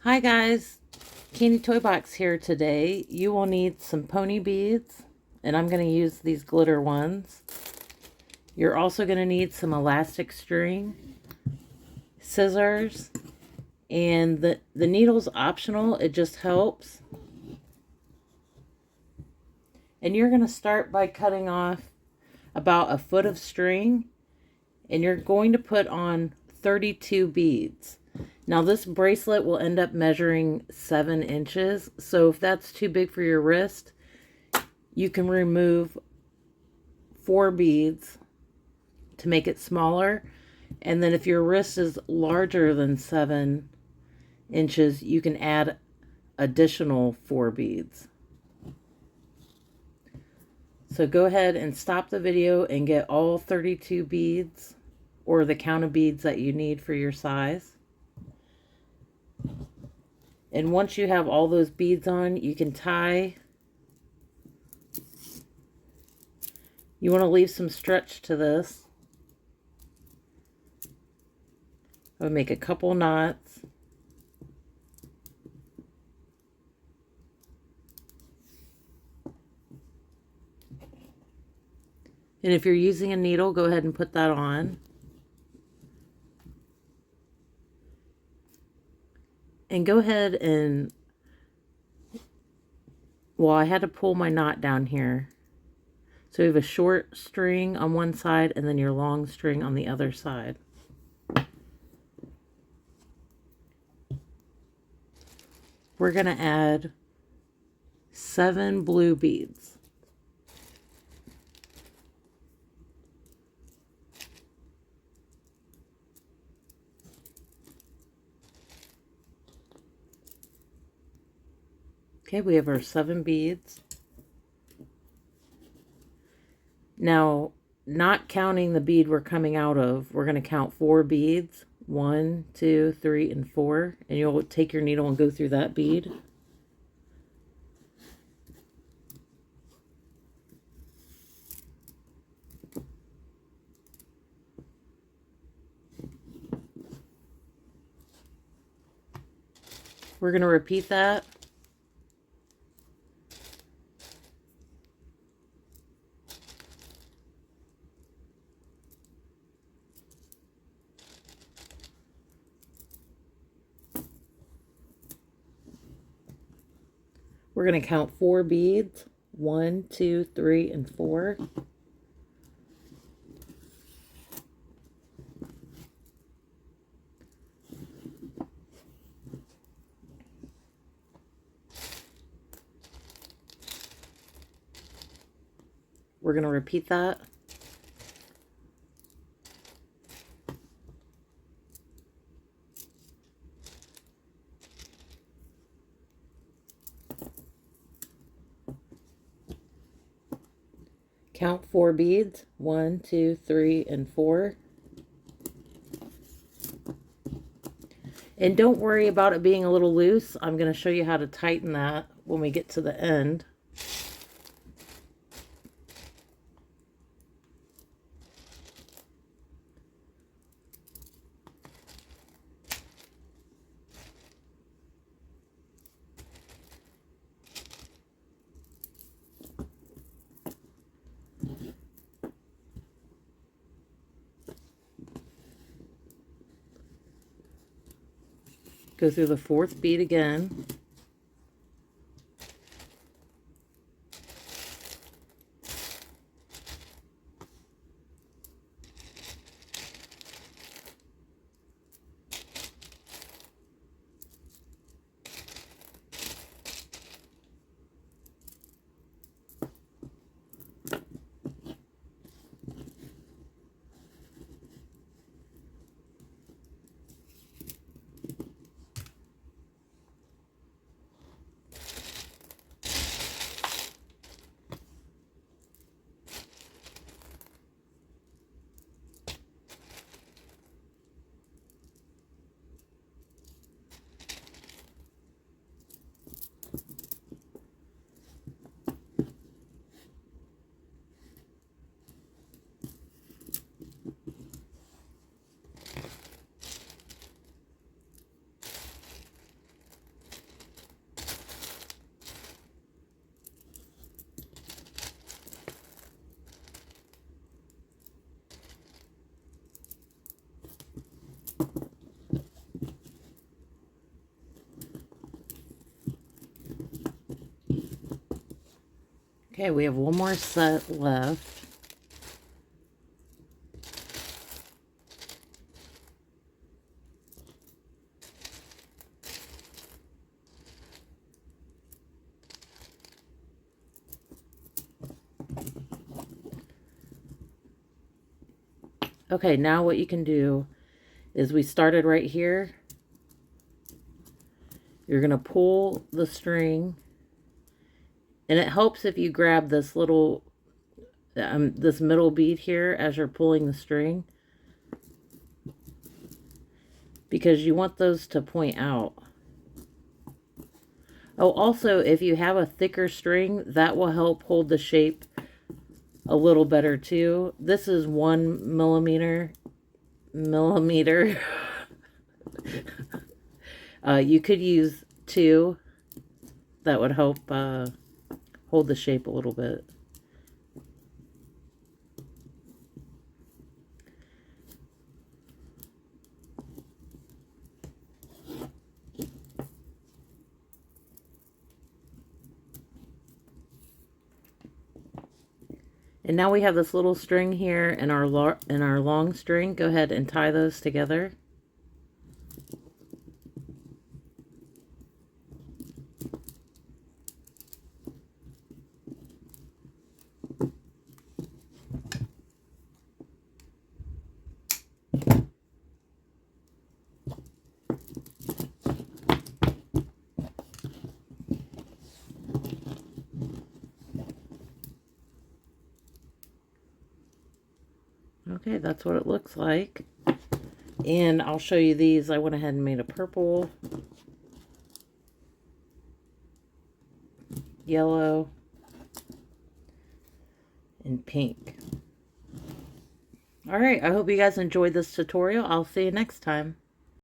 Hi guys, Candy Toy Box here today. You will need some pony beads, and I'm going to use these glitter ones. You're also going to need some elastic string, scissors, and the needle's optional, it just helps. And you're going to start by cutting off about a foot of string, and you're going to put on 32 beads. Now this bracelet will end up measuring 7 inches, so if that's too big for your wrist, you can remove 4 beads to make it smaller. And then if your wrist is larger than 7 inches, you can add additional 4 beads. So go ahead and stop the video and get all 32 beads, or the count of beads that you need for your size. And once you have all those beads on, you can tie. You want to leave some stretch to this. I would make a couple knots. And if you're using a needle, go ahead and put that on. And go ahead and, well, I had to pull my knot down here. So you have a short string on one side and then your long string on the other side. We're going to add 7 blue beads. Okay, we have our 7 beads. Now, not counting the bead we're coming out of, we're going to count 4 beads. 1, 2, 3, and 4. And you'll take your needle and go through that bead. We're going to repeat that. We're going to count 4 beads. 1, 2, 3, and 4. We're going to repeat that. Count 4 beads. 1, 2, 3, and 4. And don't worry about it being a little loose. I'm going to show you how to tighten that when we get to the end. Go through the 4th bead again. Okay, we have one more set left. Okay, now what you can do is we started right here. You're going to pull the string, and it helps if you grab this little, this middle bead here as you're pulling the string, because you want those to point out. Oh, also, if you have a thicker string, that will help hold the shape a little better too. This is 1 millimeter. You could use 2. That would help hold the shape a little bit. And now we have this little string here and our long string. Go ahead and tie those together. Okay, that's what it looks like. And I'll show you these. I went ahead and made a purple, yellow, and pink. All right, I hope you guys enjoyed this tutorial. I'll see you next time.